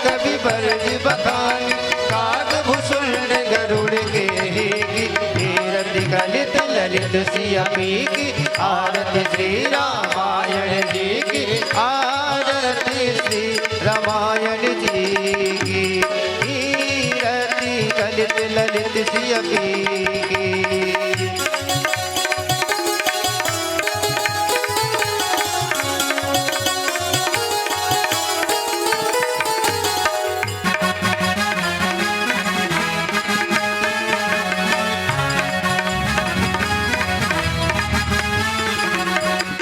कवि बरज बखान काग भूषुंड गरुड़ के कीरति कलित ललित सियमी की आरती श्री रामायण जी की आरती श्री रामायण जी की कीरति कलित ललित सियमी की।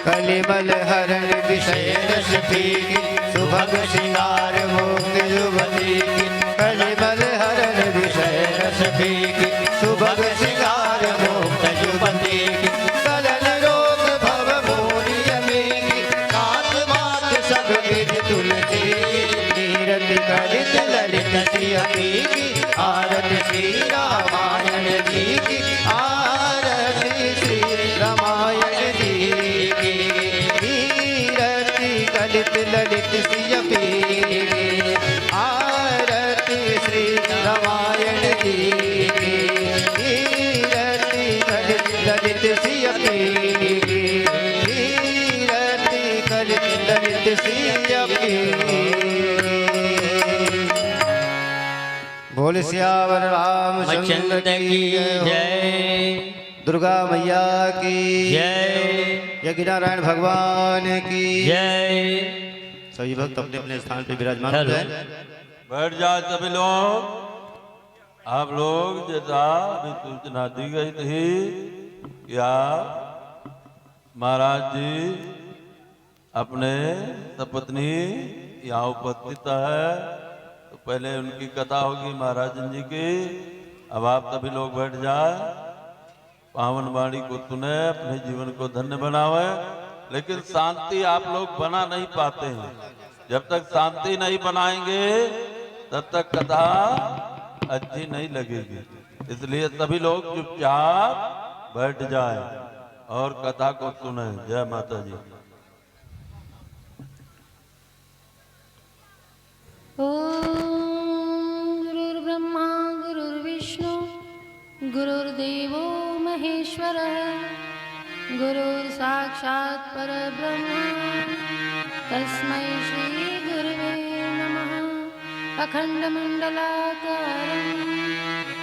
कलिमल हरण विषय रस पीगी सुभग श्रृंगार मोक्ष युवती की कलिमल हरण विषय रस पीगी सुभग श्रृंगार मोक्ष युवती की कलन रोग भव मोरियमी की कांत मात सब विधि तुलसी की कीरति कलित ललित सियमी की आरती श्री रामायण जी की आरती श्री रामायण जी ललित ललित सियमी आरती श्री रामायण जी की कीरति ललित ललित सियमी कीरति ललित ललित सियमी। बोल सियावर रामचंद्र की जय, दुर्गा मैया की जय, यज्ञ नारायण भगवान की जय। सभी भक्त अपने अपने स्थान पे विराजमान हो जाए। बैठ जाए सभी लोग। आप लोग जैसा अभी सूचना दी गई थी कि आप महाराज जी अपने सपत्नी यहाँ उपस्थित है, तो पहले उनकी कथा होगी महाराज जी की। अब आप सभी लोग बैठ जाए, पावन वाणी को सुने, अपने जीवन को धन्य बनावे। लेकिन शांति आप लोग बना नहीं पाते हैं। जब तक शांति नहीं बनाएंगे तब तक कथा अच्छी नहीं लगेगी। इसलिए सभी लोग चुपचाप बैठ जाएं और कथा को सुने। जय माता जी। ओम गुरुर्ब्रह्मा गुरुर्विष्णु गुरुर्देवो महेश्वरः गुरुर्साक्षात् परब्रह्म तस्मै श्री गुरुवे नमः। अखण्डमण्डलाकारं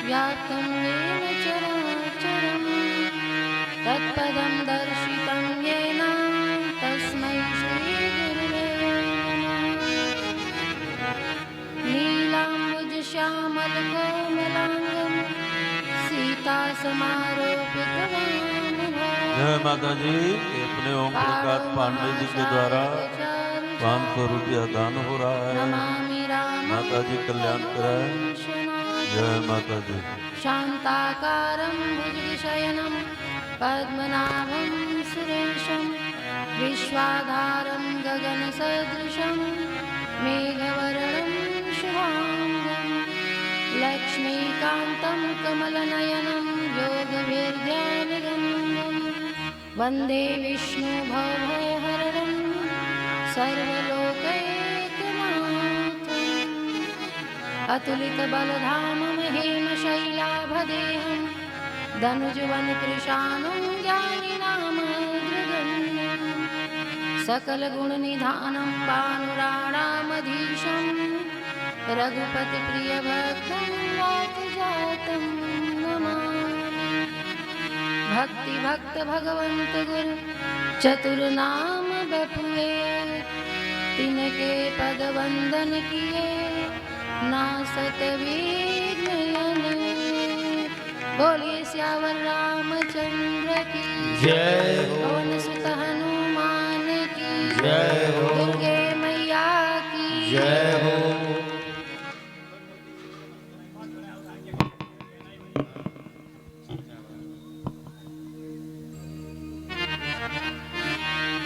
व्याप्तं येन चराचरं तत्पदं दर्शितं येन तस्मै श्री गुरुवे नमः। नीलाम्बुजश्यामलकोमलाङ्गं सीता जय माता जी। अपने ओम प्रकाश पांडे जी के द्वारा 500 रुपया दान हो रहा है। माता जी कल्याण कराए। जय माता जी। शांताकारं भुजगशयनं पद्मनाभं सुरेशं विश्वाधारं गगनसदृशं मेघवर्णं शुभांगं लक्ष्मीकान्तं कमलनयनं योगवीर्यानुगम्यं वन्दे विष्णुभवभयहरं सर्वलोकैकनाथम् अतुलितबलधामं हेमशैलाभदेहं धनुजवनकृशानं ज्ञानिनामग्रगण्यं सकलगुणनिधानं भानुराणामधीशं रघुपतिप्रियभक्तं वातजातं नमामि। भक्ति भक्त भगवंत गुरु चतुर्नाम बपुए तिनके पद वंदन किए नासत विघ्न। बोलिए सियावर रामचंद्र की जय हो। पवन सुत हनुमान की जय हो। दुर्गे मैया की जय हो।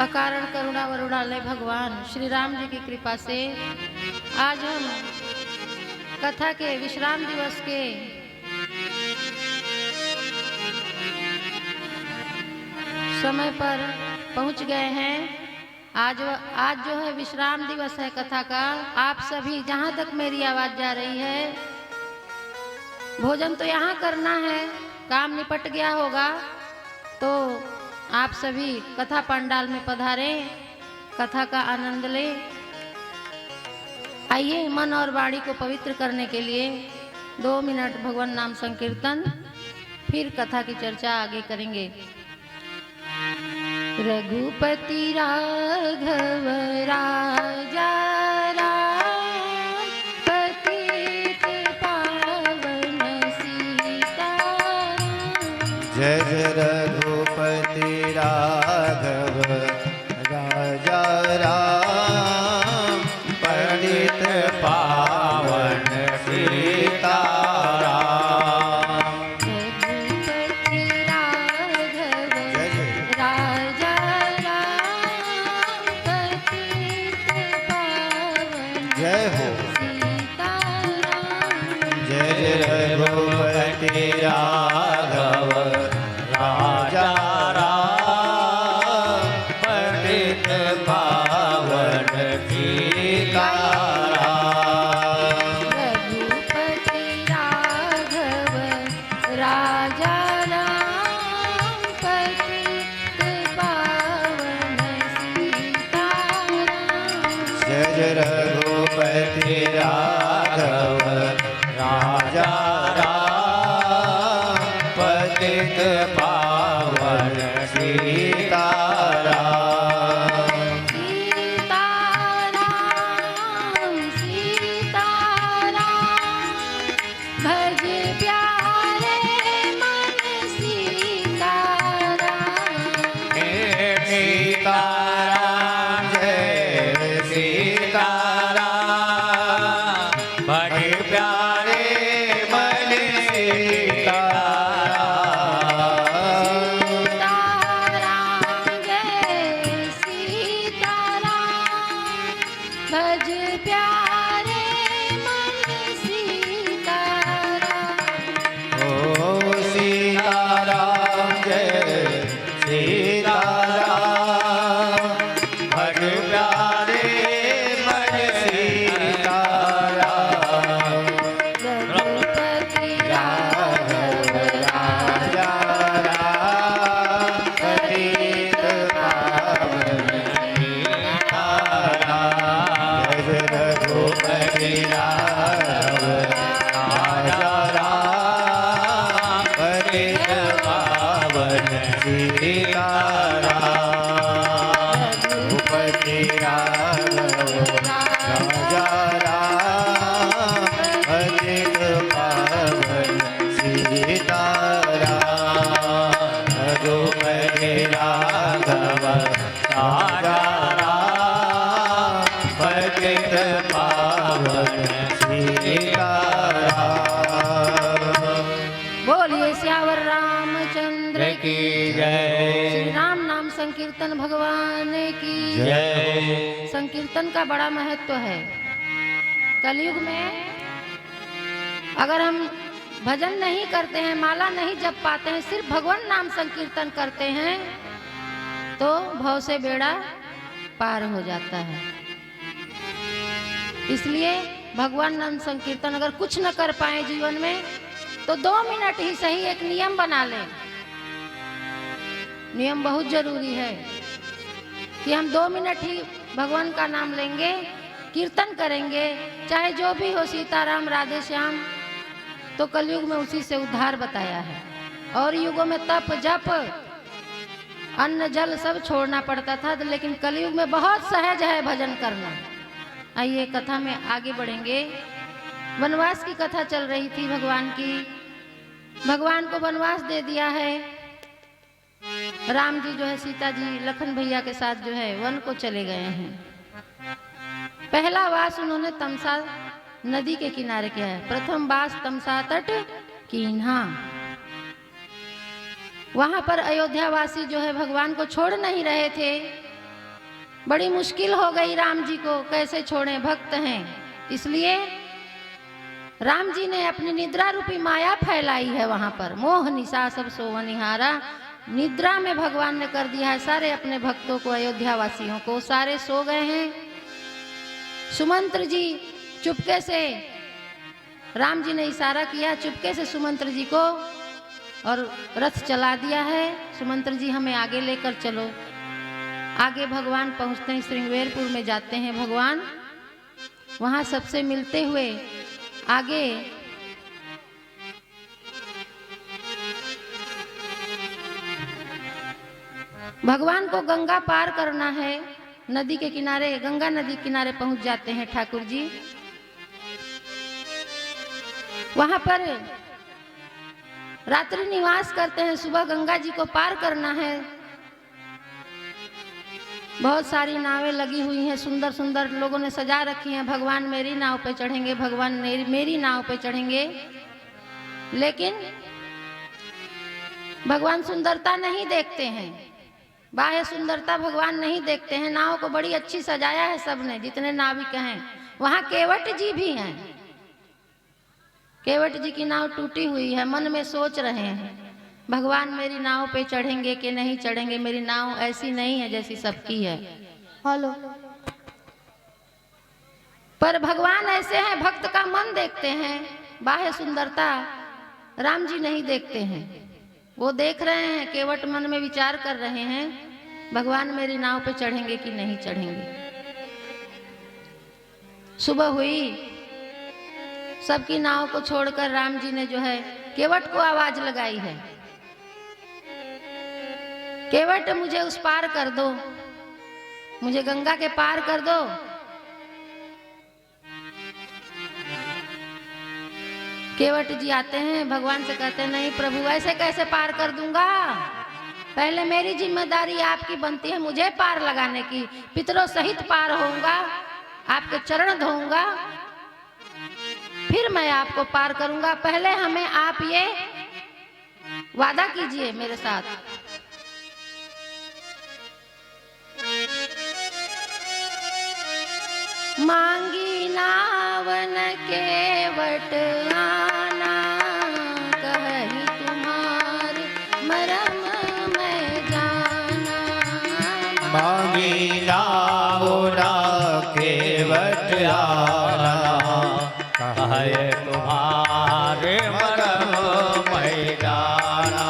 अकारण करुणा वरुणालय भगवान श्री राम जी की कृपा से आज हम कथा के विश्राम दिवस के समय पर पहुंच गए हैं। आज जो है विश्राम दिवस है कथा का। आप सभी जहाँ तक मेरी आवाज़ जा रही है, भोजन तो यहाँ करना है, काम निपट गया होगा तो आप सभी कथा पंडाल में पधारें, कथा का आनंद लें। आइए मन और वाणी को पवित्र करने के लिए 2 मिनट भगवान नाम संकीर्तन, फिर कथा की चर्चा आगे करेंगे। रघुपति राघव राजा राम, पतित पावन सीताराम। जय जय रघुपति राघव राजा राम, पंडित पावन सीताराम। रघुपति राघव राजा राम, पतित पावन जय हो। सीताराम। जय जय रघुपति राघव राजा राम, पंडित पावन सीताराम। रघुपति राघव राजा राम, पतित पावन सीताराम। जय जय रघुपति राघव राजा राम, पतित पावन सीताराम। सीताराम सीताराम, भज प्यारे मन सीताराम। हे सीताराम जय सीताराम, बड़े प्यारे मन सीताराम। सीताराम जय सीताराम, भज प्यारे मन सीताराम। ओ सीताराम जय सीताराम, बड़े प्यारे मन सीताराम। रघुपति राघव राजा राम, पतित पावन सीताराम। जय रघुपति राघव राजा राम, पतित पावन सीताराम। रघुपति राघव राजा राम, पतित पावन सीताराम। रघुपति राघव राजा राम, पतित पावन सीताराम। बोलिए सियावर रामचंद्र की जय। श्री राम नाम संकीर्तन भगवान की जय। संकीर्तन का बड़ा महत्व है। कलयुग में अगर हम भजन नहीं करते हैं, माला नहीं जप पाते हैं, सिर्फ भगवान नाम संकीर्तन करते हैं तो भव से बेड़ा पार हो जाता है। इसलिए भगवान नाम संकीर्तन अगर कुछ न कर पाए जीवन में तो 2 मिनट ही सही एक नियम बना लें। नियम बहुत जरूरी है कि हम 2 मिनट ही भगवान का नाम लेंगे, कीर्तन करेंगे, चाहे जो भी हो, सीताराम राधे श्याम। तो कलयुग में उसी से उद्धार बताया है। और युगों में तप जप अन्न जल सब छोड़ना पड़ता था, लेकिन कलयुग में बहुत सहज है भजन करना। आइए कथा में आगे बढ़ेंगे। वनवास की कथा चल रही थी भगवान की। भगवान को वनवास दे दिया है। राम जी जो है सीता जी लखन भैया के साथ जो है वन को चले गए हैं। पहला वास उन्होंने तमसा नदी के किनारे किया है। प्रथम वास तमसा तट कीन्हा। वहां पर अयोध्यावासी जो है भगवान को छोड़ नहीं रहे थे। बड़ी मुश्किल हो गई राम जी को, कैसे छोड़ें, भक्त हैं। इसलिए राम जी ने अपनी निद्रा रूपी माया फैलाई है वहां पर। मोह निशा सब सोवनिहारा, निद्रा में भगवान ने कर दिया है सारे अपने भक्तों को, अयोध्या वासियों को। सारे सो गए हैं। सुमंत्र जी चुपके से, राम जी ने इशारा किया चुपके से सुमंत्र जी को, और रथ चला दिया है। सुमंत्र जी हमें आगे लेकर चलो। आगे भगवान पहुंचते हैं, श्रृंगवेरपुर में जाते हैं भगवान। वहां सबसे मिलते हुए आगे भगवान को गंगा पार करना है। नदी के किनारे, गंगा नदी किनारे पहुंच जाते हैं ठाकुर जी। वहां पर रात्रि निवास करते हैं। सुबह गंगा जी को पार करना है। बहुत सारी नावें लगी हुई हैं, सुंदर सुंदर लोगों ने सजा रखी हैं। भगवान मेरी नाव पे चढ़ेंगे, भगवान मेरी नाव पे चढ़ेंगे। लेकिन भगवान सुंदरता नहीं देखते हैं, बाह्य सुंदरता भगवान नहीं देखते हैं। नाव को बड़ी अच्छी सजाया है सबने, जितने नाविक हैं। वहां केवट जी भी हैं। केवट जी की नाव टूटी हुई है, मन में सोच रहे हैं भगवान मेरी नाव पे चढ़ेंगे कि नहीं चढ़ेंगे। मेरी नाव ऐसी नहीं है जैसी सबकी है। हेलो, पर भगवान ऐसे हैं, भक्त का मन देखते हैं, बाह्य सुंदरता राम जी नहीं देखते हैं। वो देख रहे हैं, केवट मन में विचार कर रहे हैं भगवान मेरी नाव पे चढ़ेंगे कि नहीं चढ़ेंगे। सुबह हुई, सबकी नाव को छोड़कर राम जी ने जो है केवट को आवाज लगाई है, केवट मुझे उस पार कर दो, मुझे गंगा के पार कर दो। केवट जी आते हैं, भगवान से कहते हैं नहीं प्रभु, ऐसे कैसे पार कर दूंगा। पहले मेरी जिम्मेदारी आपकी बनती है मुझे पार लगाने की। पितरों सहित पार होऊंगा, आपके चरण धोऊंगा, फिर मैं आपको पार करूंगा। पहले हमें आप ये वादा कीजिए मेरे साथ। मांगी नावन केवट आना, कहीं तुम्हारे मरम में जाना। मांगी नावन केवट आना, कहे तुम्हारे मरम में जाना।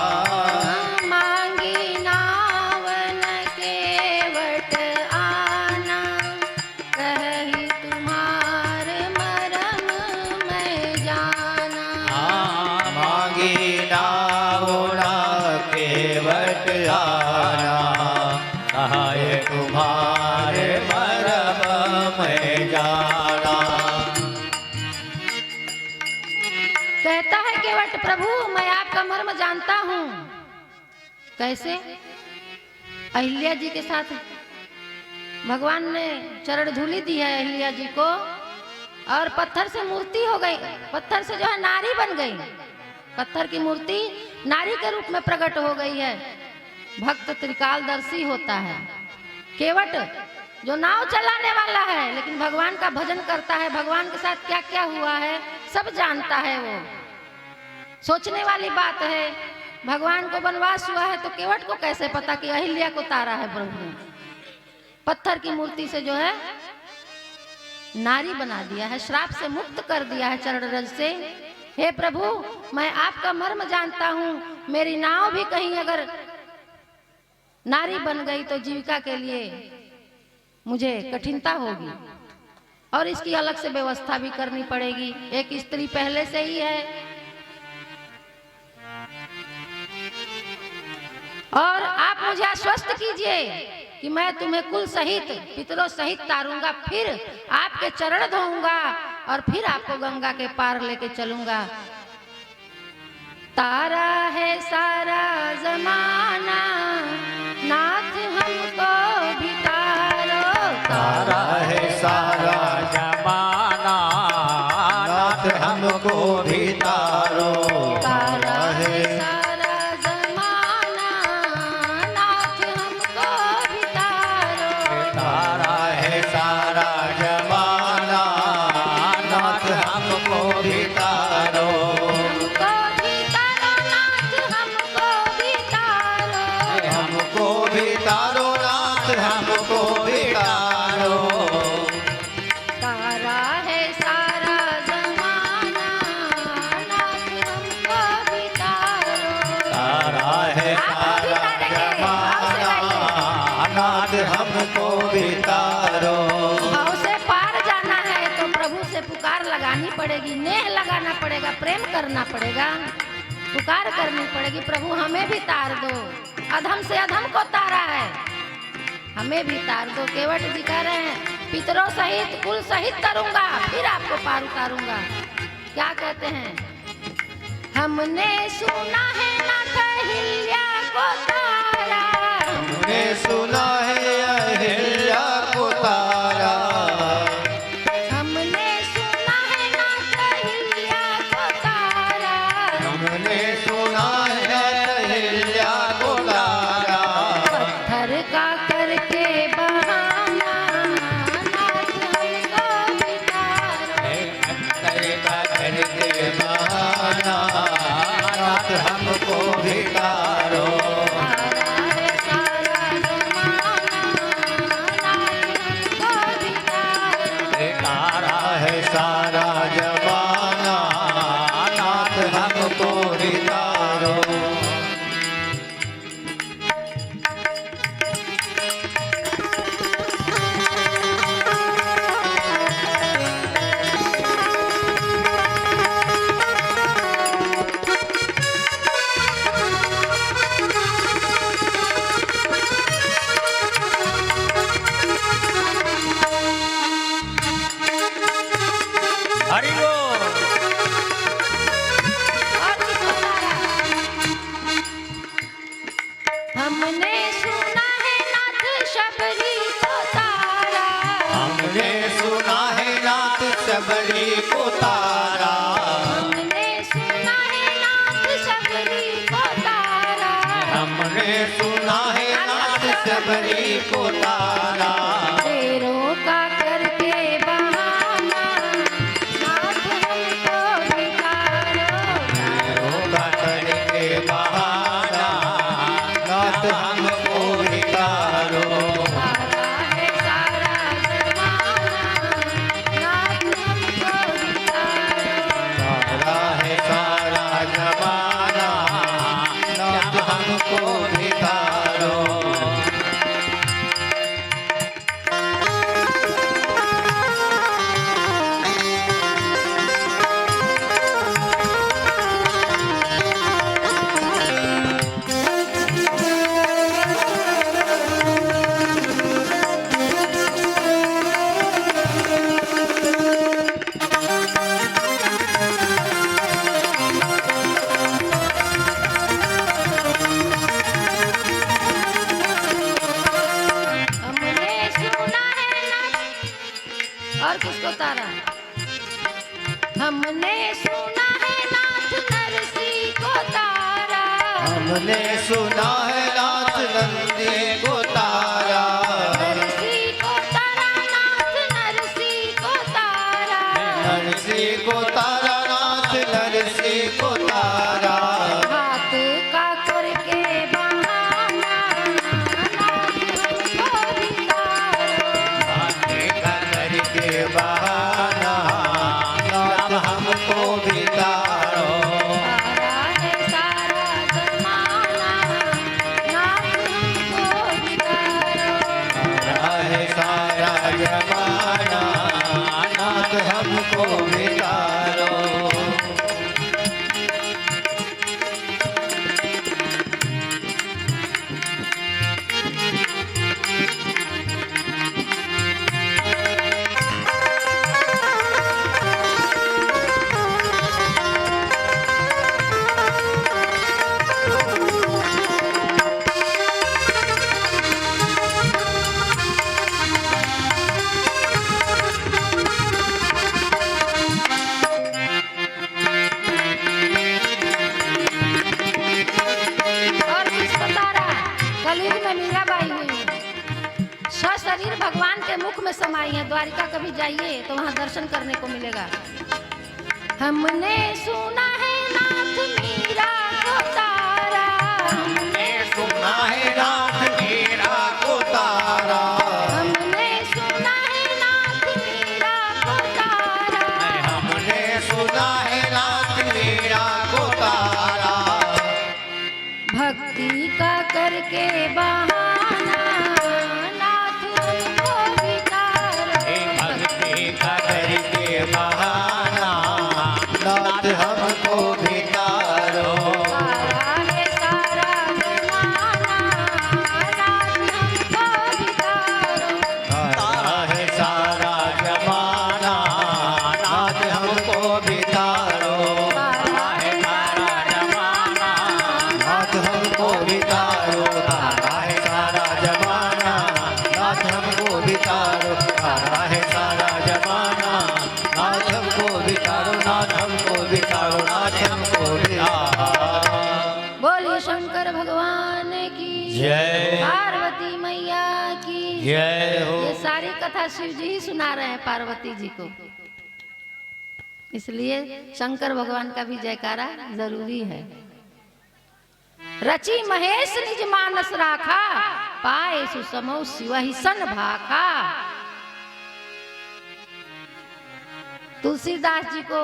मांगी नावन केवट आना, कहीं तुम्हारे मरम में जाना। मांगी नावन केवट आना, कहे तुम्हारे मरम में जाना। कहता है केवट प्रभु मैं आपका मर्म जानता हूं। कैसे? अहिल्या जी के साथ भगवान ने चरण धूली दी है अहिल्या जी को, और पत्थर से मूर्ति हो गई, पत्थर से जो है नारी बन गई। पत्थर की मूर्ति नारी के रूप में प्रकट हो गई है। भक्त त्रिकालदर्शी होता है। केवट जो नाव चलाने वाला है, लेकिन भगवान का भजन करता है, भगवान के साथ क्या क्या हुआ है सब जानता है। वो सोचने वाली बात है। भगवान को वनवास हुआ है तो केवट को कैसे पता कि अहिल्या को तारा है प्रभु ने। पत्थर की मूर्ति से जो है नारी बना दिया है, श्राप से मुक्त कर दिया है चरण रज से। हे प्रभु मैं आपका मर्म जानता हूं। मेरी नाव भी कहीं अगर नारी बन गई तो जीविका के लिए मुझे कठिनता होगी, और इसकी अलग से व्यवस्था भी करनी पड़ेगी। एक स्त्री पहले से ही है, और आप मुझे आश्वस्त कीजिए कि मैं तुम्हें कुल सहित पितरों सहित तारूंगा, फिर आपके चरण धोऊंगा, और फिर आपको गंगा के पार लेके चलूंगा। तारा है सारा जमाना, नाथ हमको भी तारो। तारा है सारा जमाना, नाथ हमको भी तारो। तारा है सारा जमाना, नाथ हमको भी तारो। तारा है सारा जमाना, नाथ हमको भी तारो। हमको भी तारो, नाथ हमको भी तारो। भी तारो। भाव से पार जाना है तो प्रभु से पुकार लगानी पड़ेगी, नेह लगाना पड़ेगा, प्रेम करना पड़ेगा, पुकार करनी पड़ेगी। प्रभु हमें भी तार दो, अधम से अधम को तारा है, हमें भी तार दो। केवट जी कह रहे हैं पितरों सहित कुल सहित तरूंगा, फिर आपको पार उतारूंगा। क्या कहते हैं? हमने सुना है नाथ अहिल्या को तारा, हमने सुना है अहिल्या को तारा, हमने सुना है नाथ अहिल्या को तारा, हमने सुना है अहिल्या को तारा। पत्थर का करके बहाना नाथ हमको बितारो, पत्थर का करके बहाना नाथ हमको भी तारो। तारा है सारा जमाना नाथ हमको बितारो। तारा है सारा जमाना नाथ हमको भी तारो। हरि बोल। और किसको तारा? हमने सुना है नाथ शबरी को तारा, हमने सुना है नाथ शबरी को तारा, हमने सुना है नाथ शबरी को तारा, हमने सुना है नाथ शबरी को तारा। शेरों का करके बहाना नाथ हमको बितारो। होगा करके बहाना नाथ हमको भी तारो। तारा है सारा जमाना नाथ हमको बितारो। तारा है सारा जमाना नाथ हमको भी तारो। हमने सुना है नाथ, और किसको तारा? हमने सुना है नाथ नरसी को तारा, हमने सुना है नाथ नंदी को तारा, नरसी को तारा नाथ नरसी को तारा। नरसी को तारा नाथ नरसी को तारा। हाथ का करके बहाना नाथ हमको बितारो। आने का करके बहाना नाथ हमको भी तारो। तारा है सारा जमाना नाथ हमको बितारो। तारा है सारा जमाना नाथ हमको भी तारो। और किसको तारा? कलयुग में मीराबाई हुई है, सशरीर भगवान के मुख में समाई है। द्वारिका कभी जाइए तो वहाँ दर्शन करने को मिलेगा। हमने सुना है नाथ मीरा को तारा, हमने सुना है नाथ मीरा को तारा, हमने सुना है नाथ मीरा को तारा। हमने सुना है नाथ मीरा को तारा। भक्ति का करके बहाना नाथ हमको हमको भी तारो, तारा है सारा जमाना, नाथ हमको भी तारो, तारा है सारा जमाना, नाथ हमको भी तारो, तारा है सारा जमाना, नाथ हमको भी तारो, नाथ हमको भी तारो, नाथ हमको भी तारो। बोलिए शंकर भगवान की जय। पार्वती मैया की जय हो। ये सारी कथा शिव जी ही सुना रहे हैं पार्वती जी को, इसलिए शंकर भगवान का भी जयकारा जरूरी है। रची महेश निज मानस राखा, पाए सुसमो शिव ही सन भाखा। तुलसीदास जी को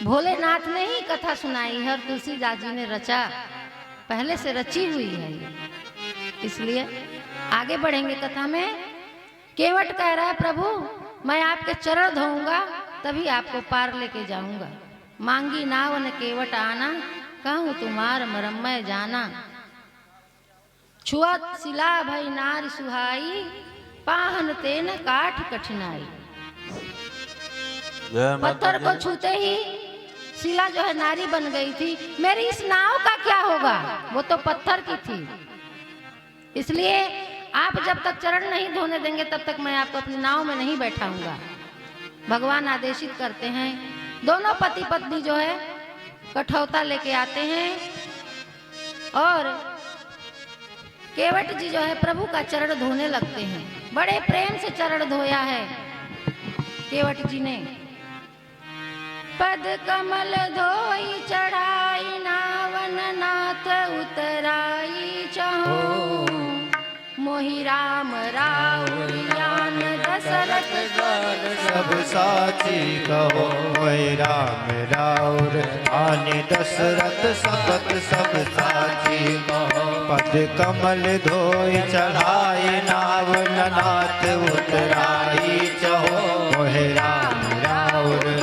भोलेनाथ ने ही कथा सुनाई है और तुलसीदास जी ने रचा, पहले से रची हुई है ये। इसलिए आगे बढ़ेंगे कथा में। केवट कह रहा है प्रभु मैं आपके चरण धोऊंगा तभी आपको पार लेके जाऊंगा। मांगी नाव न केवट आना, कहूँ तुम्हार मरम मैं जाना। छुअत सिला भई नार सुहाई, पाहन तेन काठ कठिनाई। जय माता पत्थर को दी। छूते ही शिला जो है नारी बन गई थी। मेरी इस नाव का क्या होगा, वो तो पत्थर की थी। इसलिए आप जब तक चरण नहीं धोने देंगे तब तक मैं आपको अपनी नाव में नहीं बैठाऊंगा। भगवान आदेशित करते हैं। दोनों पति पत्नी जो है कठौता लेके आते हैं और केवट जी जो है प्रभु का चरण धोने लगते हैं। बड़े प्रेम से चरण धोया है केवट जी ने। पद कमल धोई चढ़ाई, नावन नाथ उतराई चहो। मोहि राम राउर ज्ञान दशरथ सब साची कहो, मोहि राम राउर आने दशरथ सबत सब साची कहो। पद कमल धोई चढ़ाई, नाव नाथ उतराई चहो। मोहि राम राउर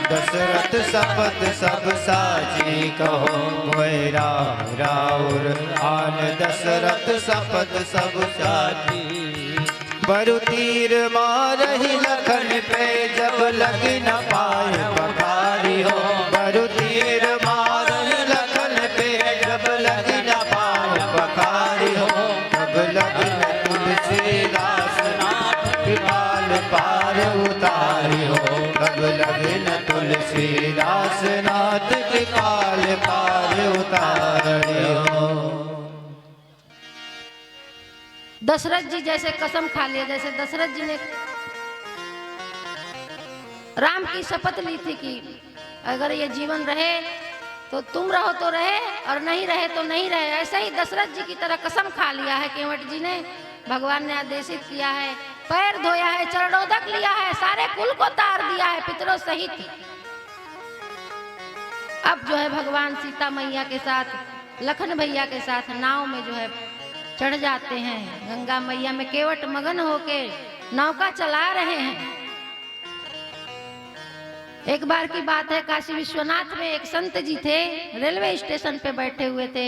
दशरथ सबत सब साची कहो। मोहि राम राउर आन दशरथ सबत सब साची। बरु तीर मारहि लखन पे, जब लगी न पाए पखारी हो। बरु तीर मारहि लखन पे, जब लगी न पाए पखारी हो। तब लगी न तुलसीदास नाथ कृपाल पार उतारी हो। तब लगी न तुलसीदास नाथ कृपाल पार उतारी हो। दशरथ जी जैसे कसम खा लिया, जैसे दशरथ जी ने राम की शपथ ली थी कि अगर ये जीवन रहे तो तुम रहो तो रहे और नहीं रहे तो नहीं रहे। ऐसे ही दशरथ जी की तरह कसम खा लिया है केवट जी ने। भगवान ने आदेशित किया है, पैर धोया है, चरणोदक लिया है, सारे कुल को तार दिया है पितरों सहित। अब जो है भगवान सीता मैया के साथ, लखन भैया के साथ नाव में जो है चढ़ जाते हैं। गंगा मैया में केवट मगन होके नौका चला रहे हैं। एक बार की बात है, काशी विश्वनाथ में एक संत जी थे, रेलवे स्टेशन पे बैठे हुए थे।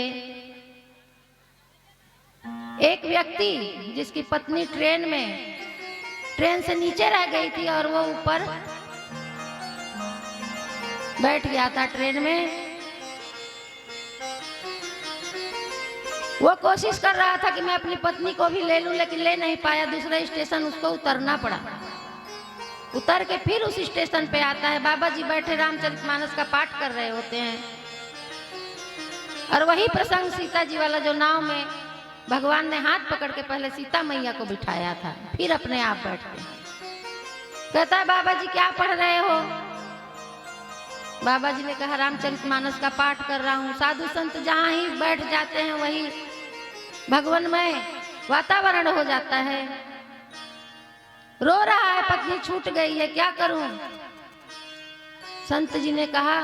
एक व्यक्ति जिसकी पत्नी ट्रेन से नीचे रह गई थी और वो ऊपर बैठ गया था ट्रेन में। वो कोशिश कर रहा था कि मैं अपनी पत्नी को भी ले लूं, लेकिन ले नहीं पाया। दूसरे स्टेशन उसको उतरना पड़ा। उतर के फिर उस स्टेशन पे आता है। बाबा जी बैठे रामचरितमानस का पाठ कर रहे होते हैं और वही प्रसंग सीता जी वाला जो नाव में भगवान ने हाथ पकड़ के पहले सीता मैया को बिठाया था, फिर अपने आप बैठते। कहता है बाबा जी क्या पढ़ रहे हो? बाबा जी ने कहा रामचरितमानस का पाठ कर रहा हूँ। साधु संत जहाँ ही बैठ जाते हैं वही भगवानमय वातावरण हो जाता है। रो रहा है, पत्नी छूट गई है, क्या करूं? संत जी ने कहा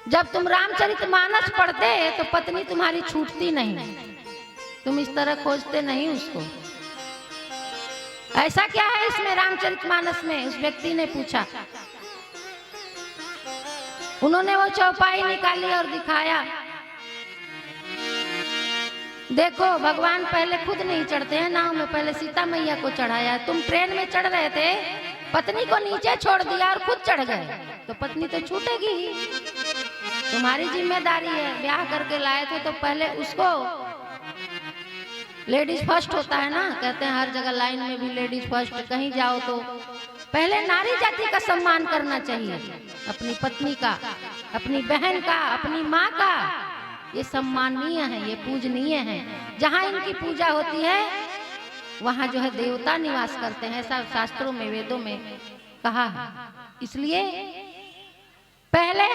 जब तुम रामचरितमानस पढ़ते तो पत्नी तुम्हारी छूटती नहीं, तुम इस तरह खोजते नहीं उसको। ऐसा क्या है इसमें रामचरितमानस में? उस व्यक्ति ने पूछा। उन्होंने वो चौपाई निकाली और दिखाया। देखो भगवान पहले खुद नहीं चढ़ते हैं नाव में, पहले सीता मैया को चढ़ाया। तुम ट्रेन में चढ़ रहे थे पत्नी को नीचे छोड़ दिया और खुद चढ़ गए तो पत्नी तो छूटेगी ही। तुम्हारी जिम्मेदारी है। ब्याह करके लाए थे तो पहले उसको, लेडीज फर्स्ट होता है ना, कहते हैं हर जगह लाइन में भी लेडीज फर्स्ट, कहीं जाओ तो पहले नारी जाति का सम्मान करना चाहिए, अपनी पत्नी का, अपनी बहन का, अपनी माँ का। ये सम्माननीय है, ये पूजनीय है। जहाँ इनकी पूजा होती है वहाँ जो है देवता निवास करते हैं, ऐसा शास्त्रों में, वेदों में कहा है। इसलिए पहले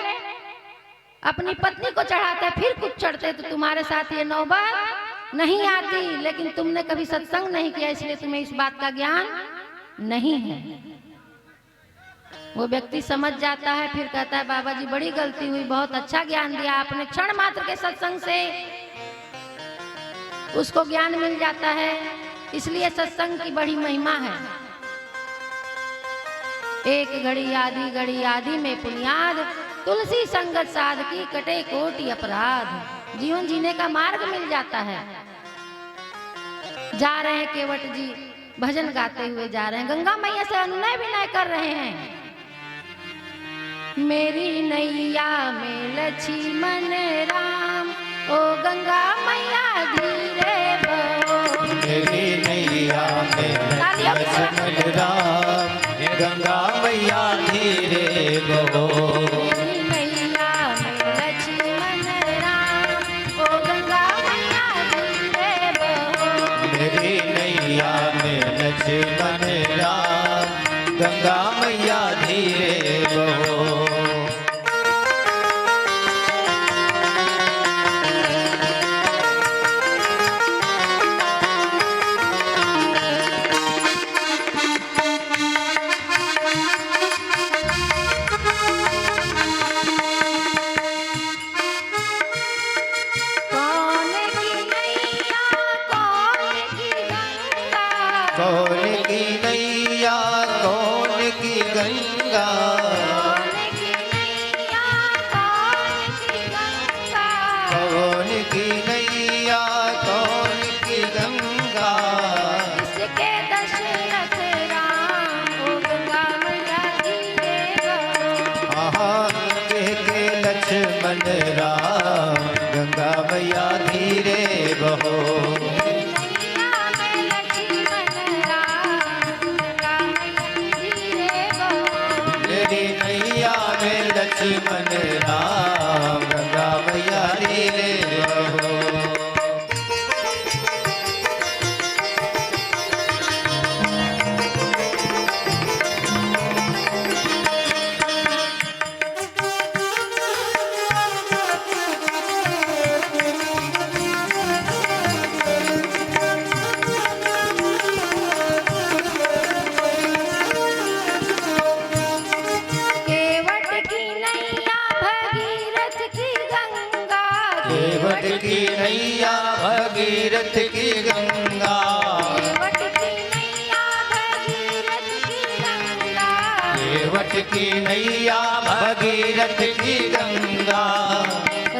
अपनी पत्नी को चढ़ाते फिर कुछ चढ़ते, तो तुम्हारे साथ ये नौबत नहीं आती। लेकिन तुमने कभी सत्संग नहीं किया, इसलिए तुम्हें इस बात का ज्ञान नहीं है। वो व्यक्ति समझ जाता है, फिर कहता है बाबा जी बड़ी गलती हुई, बहुत अच्छा ज्ञान दिया आपने। क्षण मात्र के सत्संग से उसको ज्ञान मिल जाता है। इसलिए सत्संग की बड़ी महिमा है। एक घड़ी आधी में पुनियाद, तुलसी संगत साध की कटे कोटि अपराध। जीवन जीने का मार्ग मिल जाता है। जा रहे हैं केवट जी, भजन गाते हुए जा रहे हैं, गंगा मैया से अनुनय विनय कर रहे हैं। मेरी नैया में लक्ष्मण राम, ओ गंगा मैया धीरे बहो। मेरी नैया में लक्ष्मण राम, गंगा मैया धीरे बहो। मेरी नैया में लक्ष्मण राम, ओ गंगा मैया धीरे बहो। मेरी नैया में लक्ष्मण राम, गंगा मैया धीरे बहो। कौन की नैया कौन की गंगा, कौन की नैया कौन की गंगा। इसके दशरथ राम, ओ गंगा मैया धीरे बहो। हाँ के लक्ष्मण राम, गंगा मैया धीरे बहो। लक्ष्मण राम, गंगा मैया धीरे बहो। केवट की नैया भगीरथ की गंगा, केवट की नैया भगीरथ की गंगा।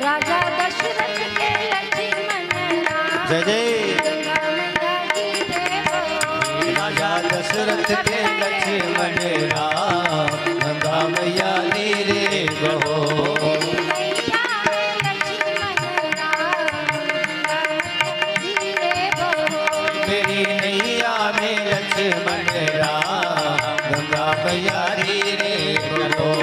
राजा दशरथ के लक्ष्मण राम, जय जय। गंगा मैया धीरे बहो। राजा दशरथ के लक्ष्मण राम, गंगा मैया धीरे बहो। मेरी नैया में लक्ष्मण राम, गंगा मैया धीरे बहो।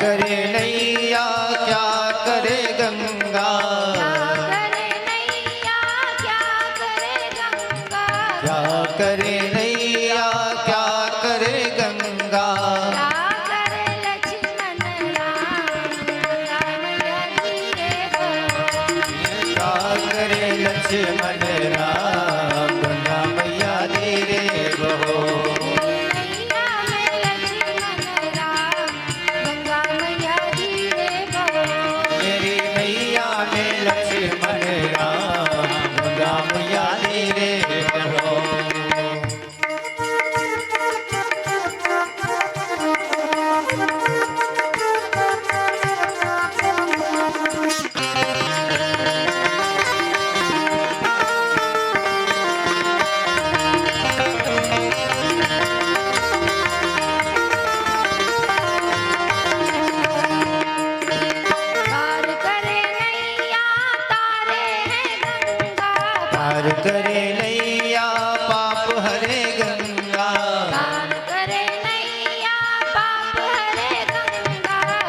करे नैया क्या करे गंगा, क्या करे नैया क्या करे गंगा। क्या करे लक्ष्मण राम, गंगा मैया धीरे बहो। गंगा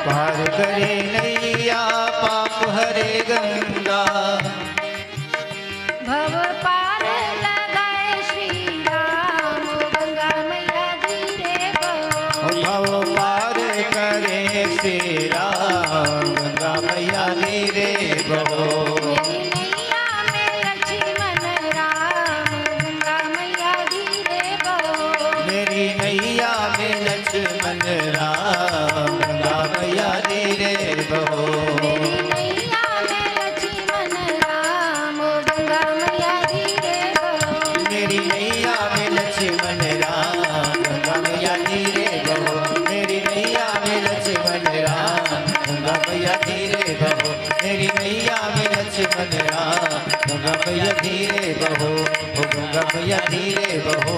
पार करे नैया पाप हरे गंगा। भव पार लगाए श्री राम गंगा मैया धीरे बहो। भव पार करे श्री राम गंगा मैया धीरे बहो। मेरी नैया में लक्ष्मण राम गंगा मैया धीरे बहो। मेरी नैया में लक्ष्मण राम गंगा मैया धीरे बहो। मेरी नैया में लक्ष्मण राम गंगा मैया धीरे बहो। मेरी नैया में लक्ष्मण राम गंगा मैया धीरे बहो। मेरी नैया में लक्ष्मण राम गंगा मैया धीरे बहो। मेरी नैया में लक्ष्मण राम गंगा मैया धीरे बहो। ओ गंगा मैया धीरे बहो।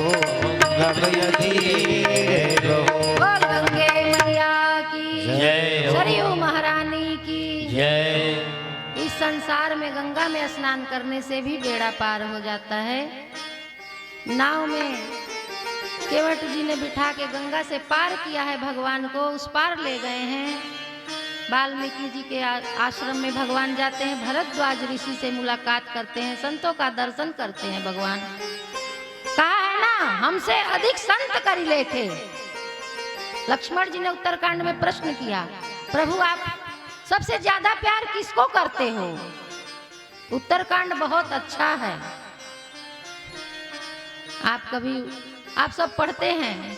गंगा मैया धीरे बहो। बोल गंगे मैया की जय हो। सरयू महारानी की जय। इस संसार में गंगा में स्नान करने से भी बेड़ा पार हो जाता है। नाव में केवट जी ने बिठा के गंगा से पार किया है, भगवान को उस पार ले गए हैं। वाल्मीकि जी के आश्रम में भगवान जाते हैं, भरद्वाज ऋषि से मुलाकात करते हैं, संतों का दर्शन करते हैं। भगवान कहा है ना, हमसे अधिक संत करी लेखे। लक्ष्मण जी ने उत्तरकांड में प्रश्न किया, प्रभु आप सबसे ज्यादा प्यार किसको करते हो? उत्तरकांड बहुत अच्छा है, आप सब पढ़ते हैं,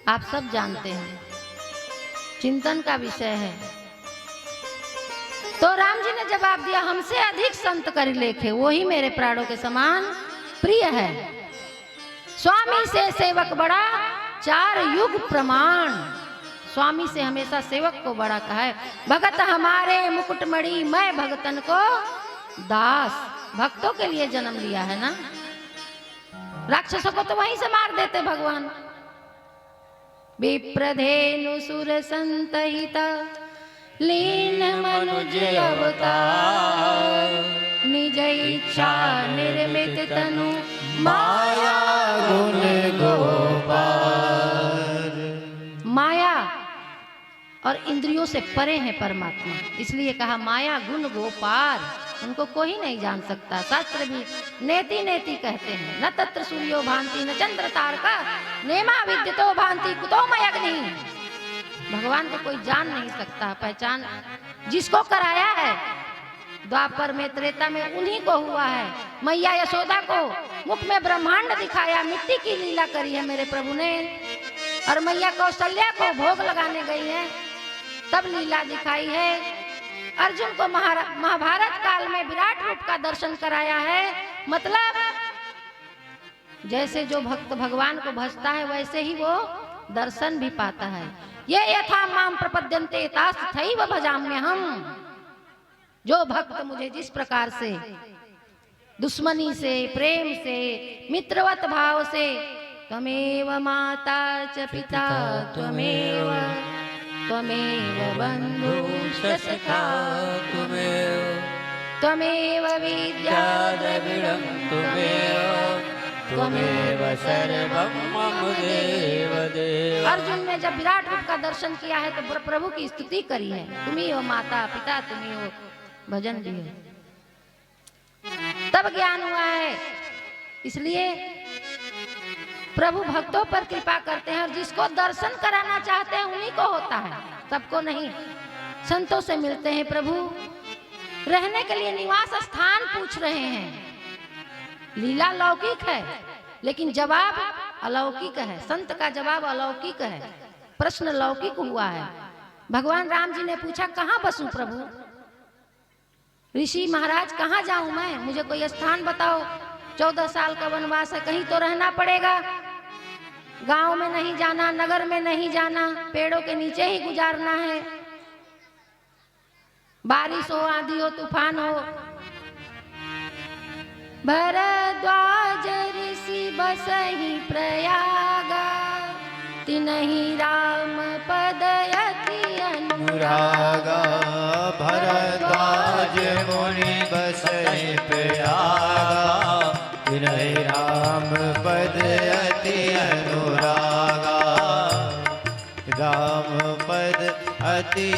आप सब जानते हैं, चिंतन का विषय है। तो राम जी ने जवाब दिया, हमसे अधिक संत कर लेखे, वही मेरे प्राणों के समान प्रिय है। स्वामी से सेवक बड़ा, 4 युग प्रमाण। स्वामी से हमेशा सेवक को बड़ा कहा है। भगत हमारे मुकुटमणि, मैं भगतन को दास। भक्तों के लिए जन्म लिया है ना। राक्षसों को तो वहीं से मार देते भगवान। विप्रधेनु सुर संतहित लीन मनुज अवतार। निज इच्छा निर्मित तनु माया गुण गोपाल। माया और इंद्रियों से परे है परमात्मा, इसलिए कहा माया गुण गोपाल, उनको कोई नहीं जान सकता। शास्त्र भी नेति नेति कहते हैं, न तत्र सूर्यो भांति न चंद्र तारका नेमा विद्युतो भांति कुतोमय अग्नि। भगवान को कोई जान नहीं सकता, पहचान जिसको कराया है द्वापर में त्रेता में उन्हीं को हुआ है। मैया यशोदा को मुख में ब्रह्मांड दिखाया, मिट्टी की लीला करी है मेरे प्रभु ने। और मैया कौशल्या को भोग लगाने गई है, तब लीला दिखाई है। अर्जुन को महाभारत काल में विराट रूप का दर्शन कराया है। मतलब जैसे जो भक्त भगवान को भजता है वैसे ही वो दर्शन भी पाता है। ये यथा माम प्रपद्यन्ते तथैव भजाम्यहम्। जो भक्त मुझे जिस प्रकार से दुश्मनी से, प्रेम से, मित्रवत भाव से, त्वमेव माता च पिता त्वमेव बन्धुश्च सखा त्वमेव विद्या द्रविणं त्वमेव सर्वं मम देव। अर्जुन ने जब विराट रूप का दर्शन किया है तो प्रभु की स्तुति करी है, तुम्ही हो माता पिता, तुम्ही हो भजन भी है, तब ज्ञान हुआ है। इसलिए प्रभु भक्तों पर कृपा करते हैं, और जिसको दर्शन कराना चाहते हैं उन्हीं को होता है, सबको नहीं। संतों से मिलते हैं प्रभु, रहने के लिए निवास स्थान पूछ रहे हैं। लीला लौकिक है लेकिन जवाब अलौकिक है। संत का जवाब अलौकिक है, प्रश्न लौकिक हुआ है। भगवान राम जी ने पूछा, कहाँ बसूं प्रभु? ऋषि महाराज कहाँ जाऊं मैं, मुझे कोई स्थान बताओ। 14 साल का वनवास है, कहीं तो रहना पड़ेगा। गांव में नहीं जाना, नगर में नहीं जाना, पेड़ों के नीचे ही गुजारना है। बारिश हो, आंधी हो, तूफान हो। भरद्वाज ऋषि बसहि प्रयागा, तिनहि राम पद अति अनुरागा। भरद्वाज मुनि बसहि प्रयागा, तिनहि राम पद अति अनुरागा। राम पद अति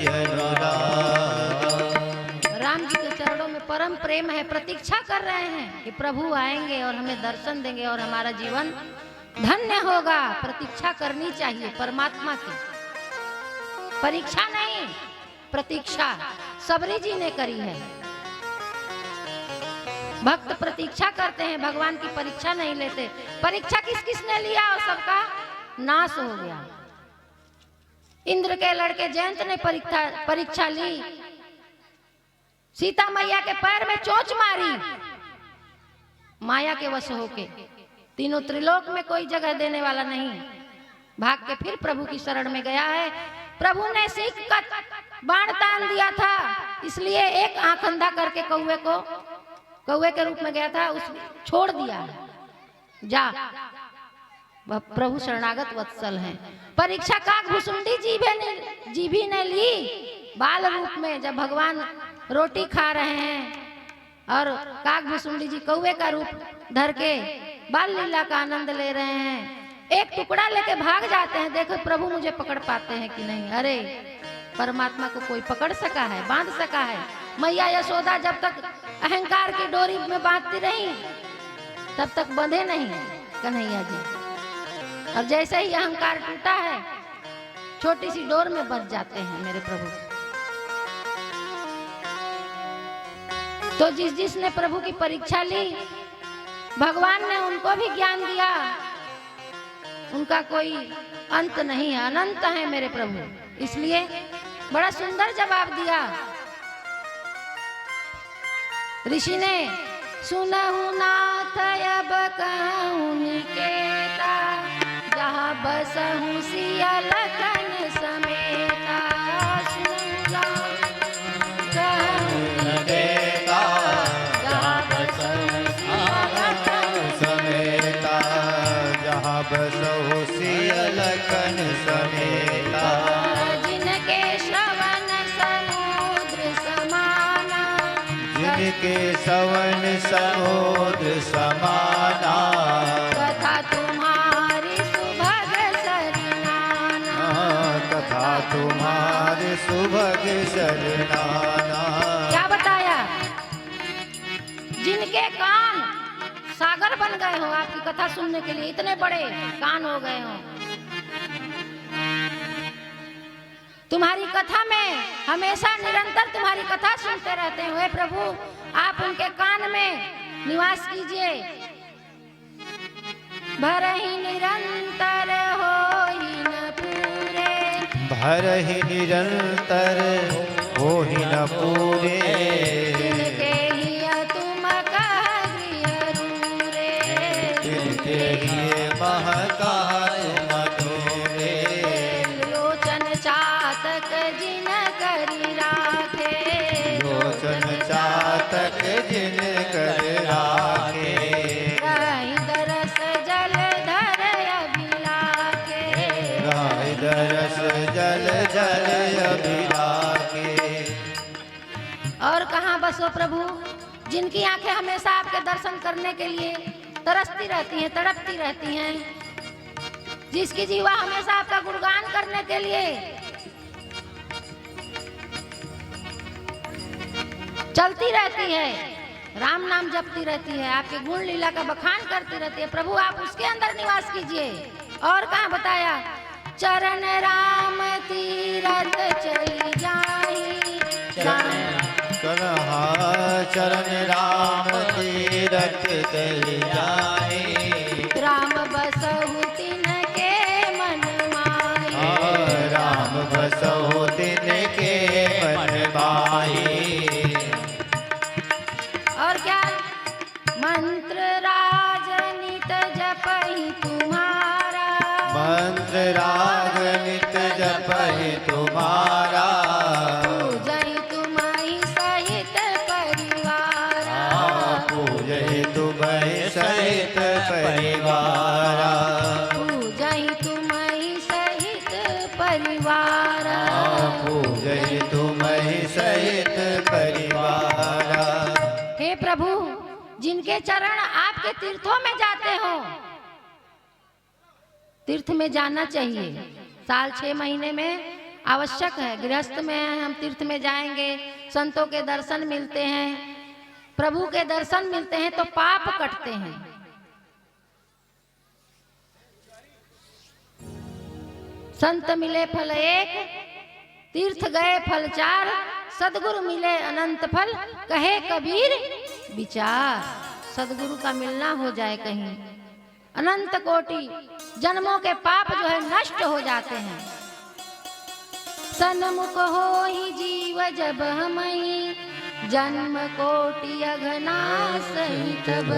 अनुराग। राम जी के चरणों में परम प्रेम है, प्रतीक्षा कर रहे हैं कि प्रभु आएंगे और हमें दर्शन देंगे और हमारा जीवन धन्य होगा। प्रतीक्षा करनी चाहिए परमात्मा की, परीक्षा नहीं, प्रतीक्षा सबरी जी ने करी है। भक्त प्रतीक्षा करते हैं, भगवान की परीक्षा नहीं लेते। परीक्षा किस किसने लिया और सबका नाश हो गया। इंद्र के लड़के जयंत ने परीक्षा ली, सीता मैया के पैर में चोंच मारी, माया के वश होके। तीनों त्रिलोक में कोई जगह देने वाला नहीं, भाग के फिर प्रभु की शरण में गया है। प्रभु ने सीख कर बाण तान दिया था, इसलिए एक आंख अंधा करके कौवे के रूप में गया था, उस छोड़ दिया। जा, वह प्रभु शरणागत वत्सल हैं। परीक्षा काक भुसुंडी जीभी ने ली बाल रूप में, जब भगवान रोटी खा रहे हैं और काक भुसुंडी जी कौवे का रूप धर के बाल लीला का आनंद ले रहे हैं। एक टुकड़ा लेके भाग जाते हैं, देखो प्रभु मुझे पकड़ पाते हैं कि नहीं। अरे परमात्मा को कोई पकड़ सका है, बांध सका है? मैया यशोदा जब तक अहंकार की डोरी में बांधती रही तब तक बंधे नहीं कन्हैया जी, और जैसे ही अहंकार टूटा है छोटी सी डोर में बंध जाते हैं मेरे प्रभु। तो जिसने प्रभु की परीक्षा ली, भगवान ने उनको भी ज्ञान दिया। उनका कोई अंत नहीं है, अनंत है मेरे प्रभु। इसलिए बड़ा सुंदर जवाब दिया ऋषि ने। सुनहु नाथ अब कहूँ निकेता, जहाँ बसहु सिया लखन समेता। सुनहु नाथ कहूँ निकेता, जहाँ बसहु सिया लखन समेता, जहाँ बसहु सिया लखन समेता। जिनके श्रवण समुद्र समाना, जिनके श्रवण समुद्र समाना। कथा तुम्हारी सुभग सरनाना, कथा तुम्हारे सुभग शरणाना। क्या बताया? जिनके कान सागर बन गए हो आपकी कथा सुनने के लिए, इतने बड़े कान हो गए हो, तुम्हारी कथा में हमेशा निरंतर तुम्हारी कथा सुनते रहते हैं। हे प्रभु, आप उनके कान में निवास कीजिए। भरहि निरंतर होहि न पूरे, भरहि निरंतर होहि न पूरे। तिनके हिय तुम कह गृह रूरे, तिनके हिय महका मधुरे। लोचन चातक जिन करि राखे, लोचन चातक जिन कर राखे। राहि दरस जल धर अभिलाखे, राय दरस जल जल अभिलाखे। और कहाँ बसो प्रभु, जिनकी आंखें हमेशा आपके दर्शन करने के लिए तरसती रहती हैं, तड़पती रहती हैं, जिसकी जीवा हमेशा आपका गुणगान करने के लिए चलती रहती है, राम नाम जपती रहती है, आपके गुण लीला का बखान करती रहती है। प्रभु आप उसके अंदर निवास कीजिए। और कहाँ बताया? चरण राम तीरथ चली जाही, चरण राम तीरथ चली जाए। राम बसहु तिनके मन माही, राम बसहु तिनके मन माही। और क्या? मंत्र राजनित जपहि तुम्हारा, मंत्र राग नित जपहि तुम्हारा। पूजहि तुम्हि सहित परिवारा, पूजहि तुम्हि सहित परिवारा। पूजहि तुम्हि सहित परिवारा, पूजहि तुम्हि सहित परिवारा। हे प्रभु, जिनके चरण आपके तीर्थों में जाते हो, तीर्थ में जाना चाहिए। साल 6 महीने में आवश्यक है। गृहस्थ में हैं, हम तीर्थ में जाएंगे, संतों के दर्शन मिलते हैं, प्रभु के दर्शन मिलते हैं तो पाप कटते हैं। संत मिले फल एक, तीर्थ गए फल चार, सदगुरु मिले अनंत फल, कहे कबीर विचार। सदगुरु का मिलना हो जाए कहीं, अनंत कोटि जन्मों के पाप जो है नष्ट हो जाते हैं। सन्मुख हो ही जीव जब हमई, जन्म कोटि अघनाश तब।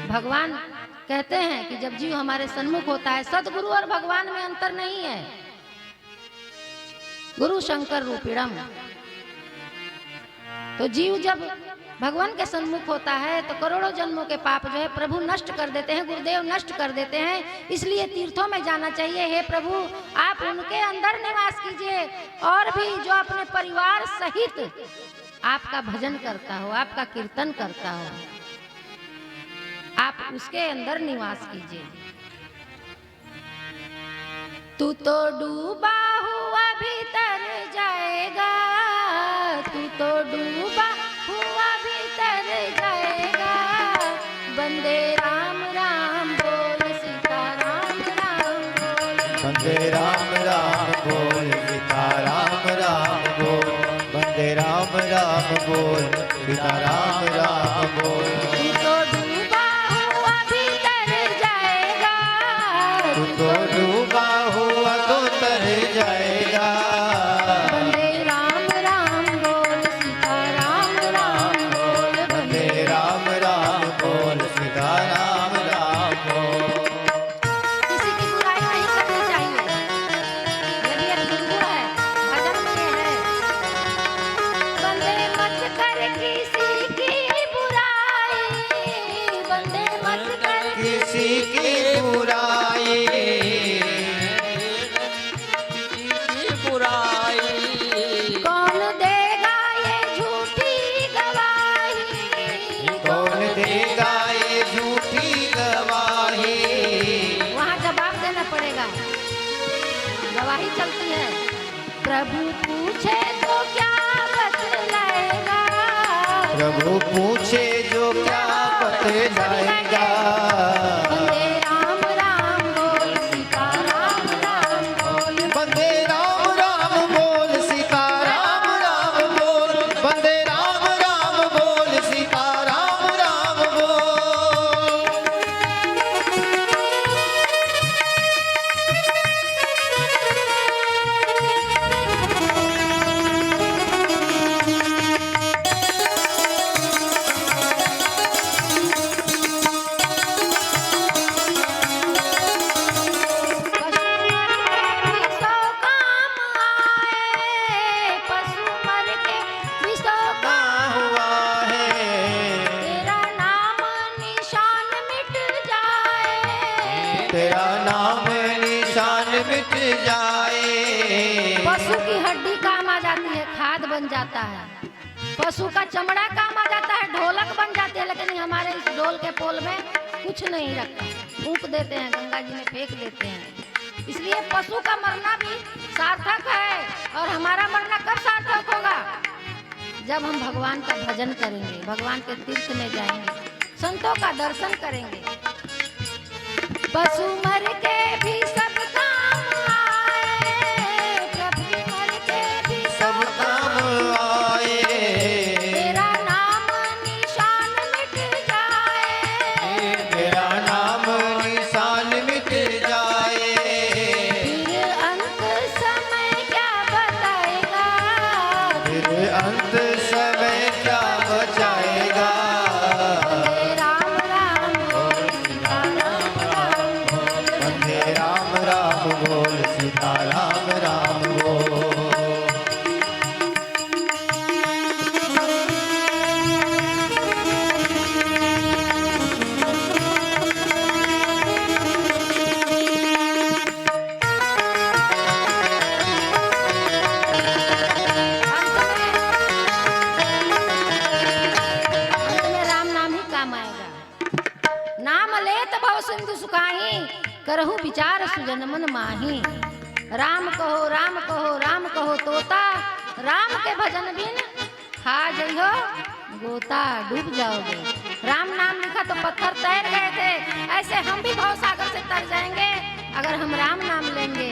भगवान कहते हैं कि जब जीव हमारे सन्मुख होता है, सदगुरु और भगवान में अंतर नहीं है। गुरु शंकर रूपिणम। तो जीव जब भगवान के सन्मुख होता है तो करोड़ों जन्मों के पाप जो है प्रभु नष्ट कर देते हैं, गुरुदेव नष्ट कर देते हैं। इसलिए तीर्थों में जाना चाहिए। हे प्रभु, आप उनके अंदर निवास कीजिए, और भी जो अपने परिवार सहित आपका भजन करता हो, आपका कीर्तन करता हो, आप उसके अंदर निवास कीजिए। तू तो डूबा हुआ भीतर जाएगा, तू तो डूबा हुआ भीतर जाएगा। बंदे राम राम बोल, सीता राम राम बोल, बंदे राम राम बोल, सीता राम राम बोल, बंदे राम राम बोल, सीता राम राम बोल। तू तो डूबा हुआ भीतर जाएगा, तू तो डूबा हुआ तो तर जाएगा। बंदे राम राम बोल, सीता राम राम बोल, बंदे राम राम बोल, सीता राम राम बोल। किसी की बुराई नहीं करनी चाहिए। यदि एक गुरु है, भजन में है, बंदे मत कर किसी की बुराई, बंदे मत कर किसी की बुराई, कौन देगा ये झूठी गवाही, कौन देगा ये झूठी गवाही। वहाँ जवाब देना पड़ेगा, गवाही चलती है। प्रभु पूछे तो क्या बतलाएगा, प्रभु पूछे जो क्या बतलाएगा। बंदे राम राम बोल, सीता राम राम बोल, बंदे राम राम बोल, सीता राम राम बोल, बंदे राम राम बोल, सीता राम राम बोल। पशु मर के भी सौ काम हुआ है, तेरा नाम निशान मिट जाए, तेरा नाम निशान मिट जाए। पशु की हड्डी काम आ जाती है, खाद बन जाता है। पशु का चमड़ा काम आ जाता है, ढोलक बन जाती है। लेकिन हमारे इस ढोल के पोल में कुछ नहीं रखता, फूंक देते हैं, गंगा जी में फेंक देते हैं। इसलिए पशु का मरना भी सार्थक है। और हमारा मरना कब सार्थक होगा? जब हम भगवान का भजन करेंगे, भगवान के तीर्थ में जाएंगे, संतों का दर्शन करेंगे। पशु मर के भी सब काम आए, प्रभु मर के भी सब काम आए, तेरा नाम निशान मिट जाए, तेरा नाम निशान मिट जाए। फिर अंत समय क्या बताएगा, फिर अंत समय क्या बचाएगा। बंदे राम राम बोल, सीता राम राम बोल, बंदे राम राम बोल, सीता राम राम बोल। अंत में राम नाम ही काम आएगा। नाम लेत भव सिंधु सुखाही, करहु विचार सुजन मन माही। राम कहो राम कहो राम कहो तोता, राम के भजन बिन खा जइहो गोता, डूब जाओगे। राम नाम लिखा तो पत्थर तैर गए थे, ऐसे हम भी भव सागर से तर जाएंगे अगर हम राम नाम लेंगे।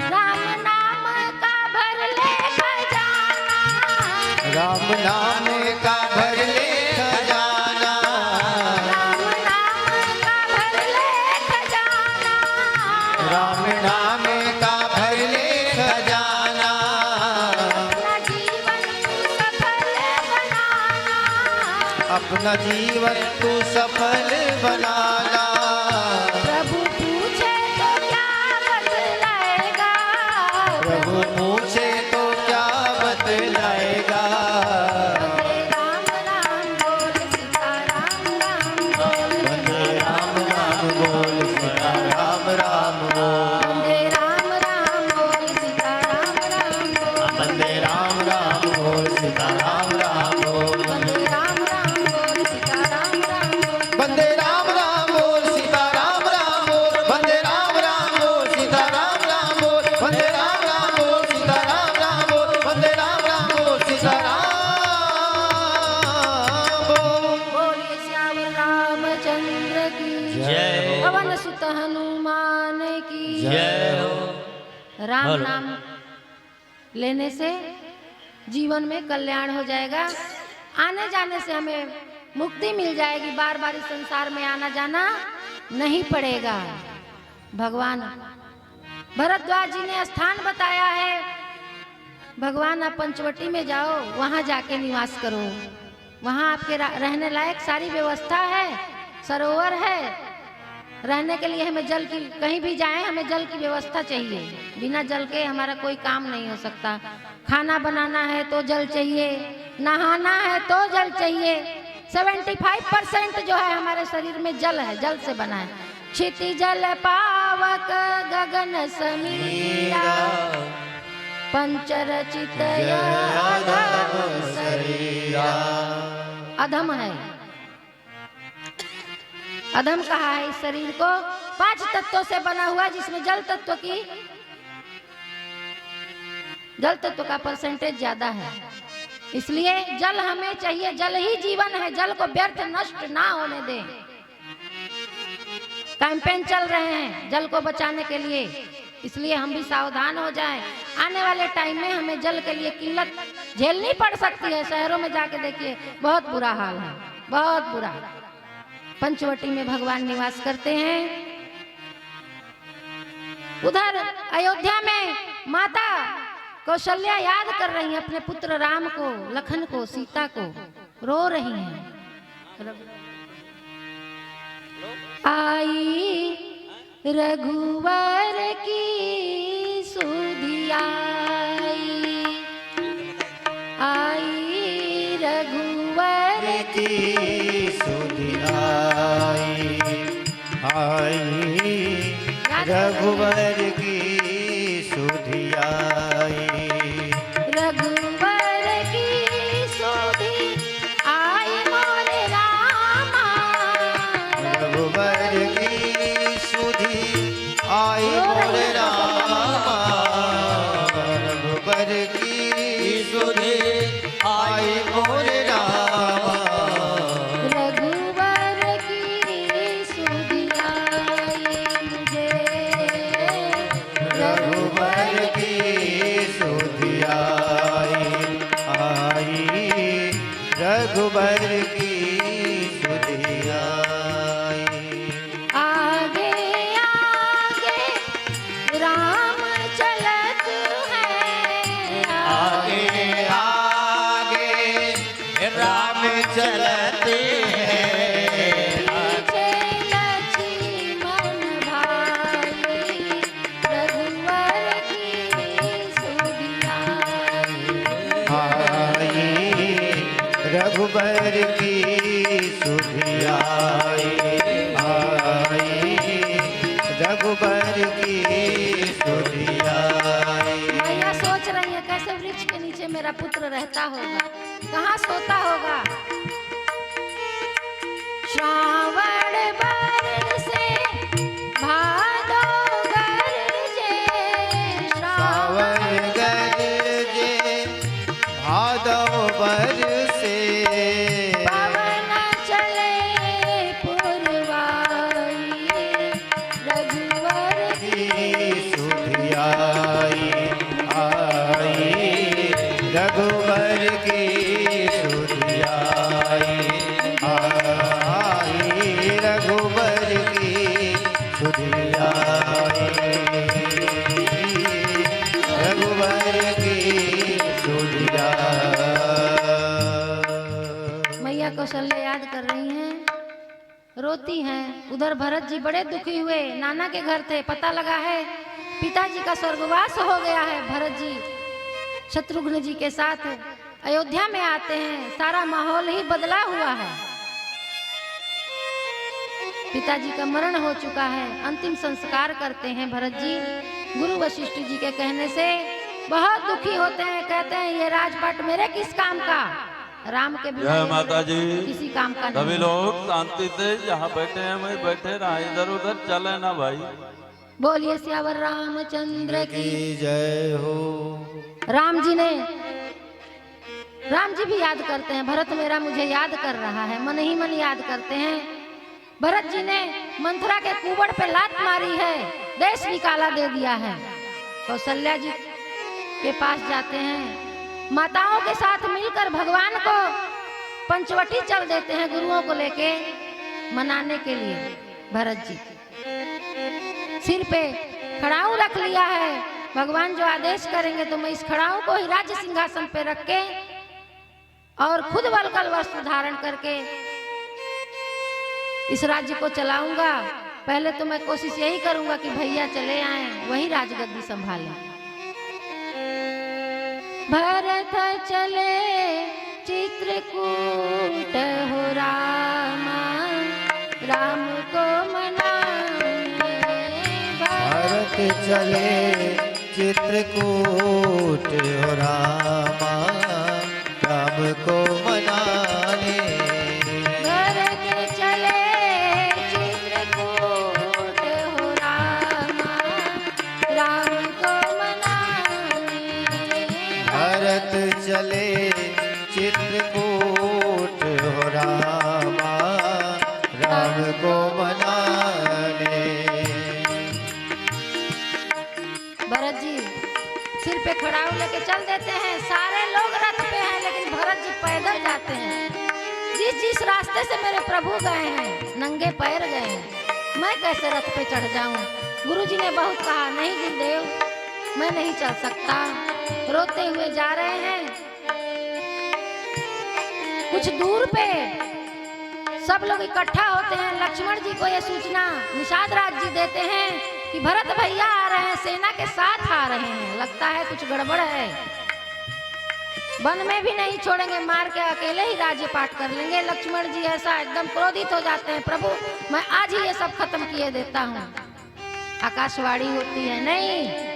राम नाम का भर ले खजाना, राम नाम का भर ले खजाना, राम नाम का भर ले खजाना, राम नाम का भर ले खजाना, अपना जीवन तू सफल बनाना। अपना जीवन तू सफल बनाना। प्रभु पूछे तो क्या बतलाएगा, प्रभु पूछे तो क्या बतलाएगा। राम राम बोल सीता राम राम बोल, वंदे राम राम बोल सीता राम राम बोल, वंदे राम राम बोल सीता राम राम बोल, वंदे राम राम बोल सीता राम राम बोल, वंदे राम राम बोल सीता राम राम बोल, वंदे राम राम बोल सीता राम राम बोल, वंदे राम राम बोल सीता राम राम बोल, वंदे राम राम बोल सीता राम राम बोल, वंदे राम राम बोल सीता राम बोल। बोलिए श्याम रामचंद्र की जय। पवन सुत हनुमान की जय हो। राम नाम लेने से जीवन में कल्याण हो जाएगा, आने जाने से हमें मुक्ति मिल जाएगी, बार बार इस संसार में आना जाना नहीं पड़ेगा। भगवान भरद्वाज जी ने स्थान बताया है, भगवान आप पंचवटी में जाओ, वहां जाके निवास करो, वहां आपके रहने लायक सारी व्यवस्था है, सरोवर है, रहने के लिए हमें जल की, कहीं भी जाएं हमें जल की व्यवस्था चाहिए, बिना जल के हमारा कोई काम नहीं हो सकता। खाना बनाना है तो जल चाहिए, नहाना है तो जल चाहिए। 75% जो है हमारे शरीर में जल है, जल से बना है। क्षिति जल पावक गगन समीरा, पंचरचित अधम शरीरा। अधम है, अधम कहा है इस शरीर को, 5 तत्वों से बना हुआ, जिसमें जल तत्व का परसेंटेज ज्यादा है, इसलिए जल हमें चाहिए। जल ही जीवन है, जल को व्यर्थ नष्ट ना होने दें। कैंपेन चल रहे हैं जल को बचाने के लिए, इसलिए हम भी सावधान हो जाएं। आने वाले टाइम में हमें जल के लिए किल्लत झेलनी पड़ सकती है। शहरों में जाके देखिए बहुत बुरा हाल है, बहुत बुरा। पंचवटी में भगवान निवास करते हैं। उधर अयोध्या में माता कौशल्या याद कर रही हैं अपने पुत्र राम को, लखन को, सीता को, रो रही हैं। आई रघुवर की सुधिया, आई रघुवर की सुधिया, आई रघुवर की सुधिया, रघुवर की सुधि आई मोरे रामा, रघुवर की सुधि आई मोरे रामा, रघुवर की सुधि आई मोरे रामा, रघुवर की सुधि आई मुझे, रघुवर की सुधि आई, रघुवर की सुधि आई। आगे आगे राम चलत है, आगे आगे राम चलते हैं, पीछे लक्ष्मण भाई, रघुवर की सुधि आई, रघुबर की सुधि आई, रघुबर की सुधि आई। मैया सोच रही है कैसे वृक्ष के नीचे मेरा पुत्र रहता होगा, कहाँ सोता होगा। श्रावण बरसे भादो गरजे, रघुबर की सुध आई, रघुबर की सुध आई, रघुबर की सुध आई। मैया कौशल्या याद कर रही हैं, रोती हैं। उधर भरत जी बड़े दुखी हुए, नाना के घर थे, पता लगा है पिताजी का स्वर्गवास हो गया है। भरत जी शत्रुघ्न जी के साथ अयोध्या में आते हैं, सारा माहौल ही बदला हुआ है। पिताजी का मरण हो चुका है, अंतिम संस्कार करते हैं भरत जी। गुरु वशिष्ठ जी के कहने से बहुत दुखी होते हैं, कहते हैं ये राजपाट मेरे किस काम का, राम के बिना जय माता जी। किसी काम का सभी नहीं। लोग शांति से जहाँ बैठे हैं वहीं बैठे रहे, इधर उधर चले ना भाई। बोलिए सियावर रामचंद्र की। की जय हो। राम जी भी याद करते हैं, भरत मेरा मुझे याद कर रहा है, मन ही मन याद करते हैं। भरत जी ने मंथरा के कुबड़ पे लात मारी है, देश निकाला दे दिया है। कौशल्या जी के पास जाते हैं, माताओं के साथ मिलकर भगवान को पंचवटी चल देते हैं गुरुओं को लेके मनाने के लिए। भरत जी सिर पे खड़ाऊ रख लिया है, भगवान जो आदेश करेंगे तो मैं इस खड़ाऊ को ही राज्य सिंहासन पे रख के और खुद वलकल वस्त्र धारण करके इस राज्य को चलाऊंगा। पहले तो मैं कोशिश यही करूंगा कि भैया चले आए, वही राजगद्दी संभालें। भरत चले चित्रकूट हो रामा, राम को मनाने। भरत चले चित्रकूट हो रामा, राम को मनाने। भरत चले चित्रकूट हो रामा, राम को मनाने। भरत चले चित्रकूट हो रामा, राम को मनाने। भरत जी सिर पे खड़ाऊ लेके चल देते हैं, सारे लोग रथ पे हैं लेकिन भरत जी पैदल जाते हैं। जिस रास्ते से मेरे प्रभु गए हैं नंगे पैर गए हैं, मैं कैसे रथ पे चढ़ जाऊं। गुरुजी ने बहुत कहा, नहीं गुरुदेव मैं नहीं चल सकता। रोते हुए जा रहे हैं, कुछ दूर पे सब लोग इकट्ठा होते हैं। लक्ष्मण जी को यह सूचना निषाद राज जी देते हैं कि भरत भैया आ रहे हैं, सेना के साथ आ रहे हैं, लगता है कुछ गड़बड़ है। वन में भी नहीं छोड़ेंगे, मार के अकेले ही राज्य पाठ कर लेंगे। लक्ष्मण जी ऐसा एकदम क्रोधित हो जाते हैं, प्रभु मैं आज ही ये सब खत्म किए देता हूँ। आकाशवाणी होती है, नहीं,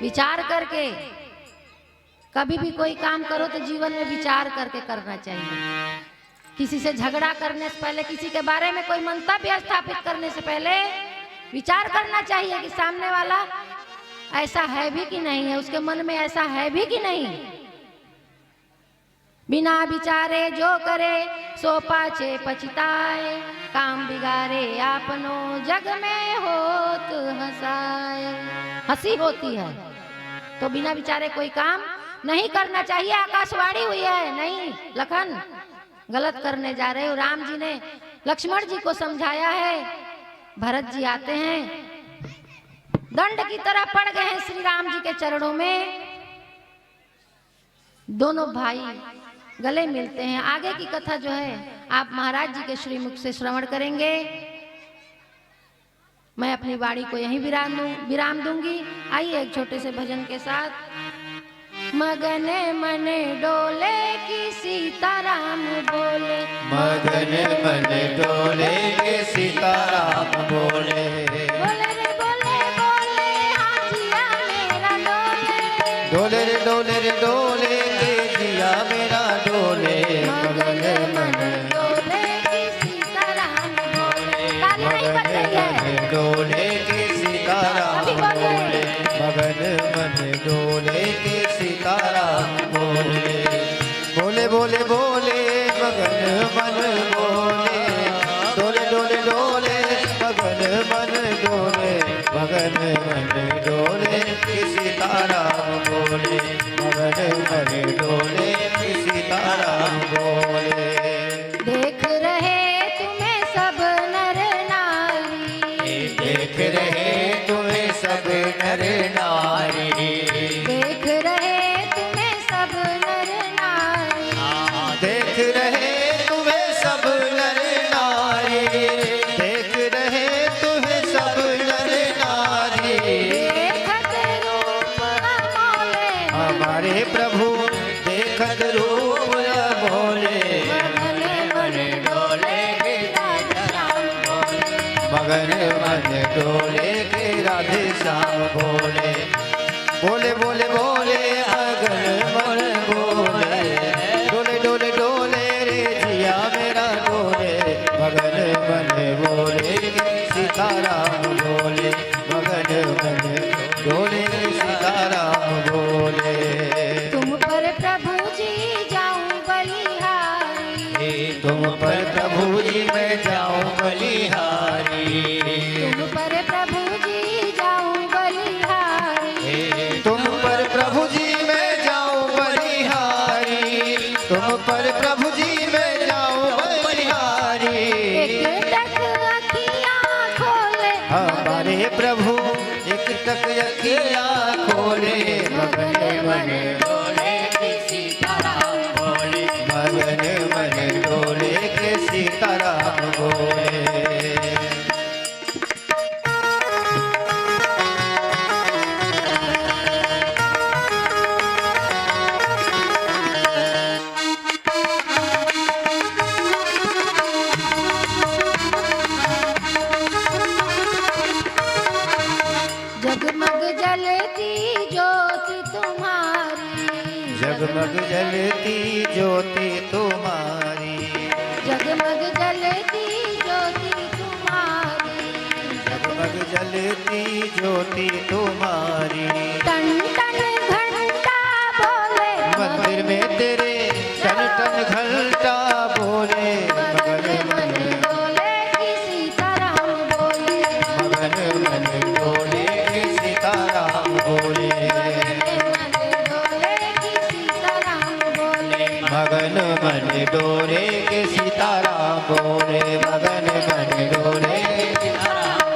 विचार करके कभी भी कोई काम करो तो जीवन में विचार करके करना चाहिए। किसी से झगड़ा करने से पहले, किसी के बारे में कोई मंतव्य स्थापित करने से पहले विचार करना चाहिए कि सामने वाला ऐसा है भी कि नहीं है, उसके मन में ऐसा है भी कि नहीं। बिना विचारे जो करे सो पाछे पछताए, काम बिगाड़े आपनो जग में होत हंसाए। हंसी होती है तो बिना विचारे कोई काम नहीं करना चाहिए। आकाशवाणी हुई है, नहीं लखन गलत करने जा रहे हो। राम जी ने लक्ष्मण जी को समझाया है। भरत जी आते हैं, दंड की तरह पड़ गए हैं श्री राम जी के चरणों में। दोनों भाई गले मिलते हैं। आगे की कथा जो है आप महाराज जी के श्रीमुख से श्रवण करेंगे। मैं अपनी वाणी को यहीं विराम दूंगी। आइए एक छोटे से भजन के साथ। मगन मन डोले की सीताराम बोले, मगन मन डोले के सीताराम बोले, बोले रे बोले बोले हाँ जिया मेरा डोले, डोले रे डोले रे डोले रे जिया मेरा डोले। मगन मन डोले की सीताराम बोले। ताली नहीं बज रही है। डोले के सीताराम अभी बोलिए। बोले, मगन मन डोले के सीताराम बोले, बोले बोले बोले मगन मन बोले, डोले डोले डोले मगन मन डोले, मगन मगन मन डोले सीताराम बोले, मगन मन डोले सीताराम बोले। देख रहे तुम्हें सब नर नारी, देख रहे तुम्हें सब नर नारी, देख रहे तुम्हें सब नर नारी, देख रहे तुम्हें सब नर नारी, देख रहे तुम्हें सब नर नारी। देखत रूप अमोले, हमारे प्रभु देखत रूप बोले, मगन मन डोले राधे श्याम बोले, मगन मन डोले के राधे श्याम बोले। बोले बोले बोले मगन मन बोले, डोले डोले डोले रे जिया मेरा डोले, मगन मन बोले सीताराम बोले, मगन मन डोले सीताराम बोले। तुम पर प्रभु जी जाऊं बलिहारी, तुम पर प्रभु जी मैं जाऊं बलिहारी, तुम पर प्रभु जी जाऊं बलिहारी, तुम पर प्रभु जी मैं जाऊं बलिहारी, तुम पर प्रभु जी मैं जाऊं बलिहारी। एक टक अखियाँ खोले, हमारे प्रभु एक टक अखियाँ खोले, मगन मन डोले के सीताराम बोले, मगन मन डोले के सीताराम बोले। जगमग जलती ज्योति तुम्हारी, जगमग जलती ज्योति तुम्हारी, जगमग जलती ज्योति तुम्हारी, जगमग जलती ज्योति तुम्हारी। टन टन घंटा बोले, मंदिर में तेरे टन टन घंटा बोले, मगन मन डोले की सीताराम बोले, मगन मन डोले के सीताराम बोले, मगन मन डोले की सीताराम बोले, मगन मन डोले के सीताराम,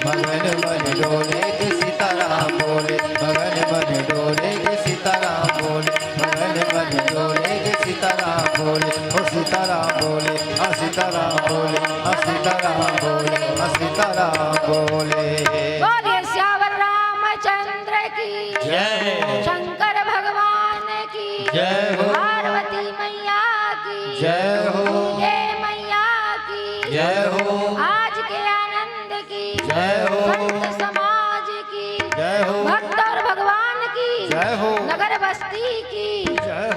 मगन मन डोले के सीताराम बोले, मगन मन डोले के सीताराम बोले, मगन मन डोले के सीताराम बोले, ओ सीताराम बोले, आ सीताराम बोले, आ सीताराम बोले, आ सीताराम बोले। बोले श्यावर रामचंद्र की जय, शंकर भगवान की जय हो, पार्वती मैया की जय हो, हे मैया की जय हो, आज के आनंद की जय हो, संत समाज की जय हो, भक्त और भगवान की जय हो, नगर बस्ती की जय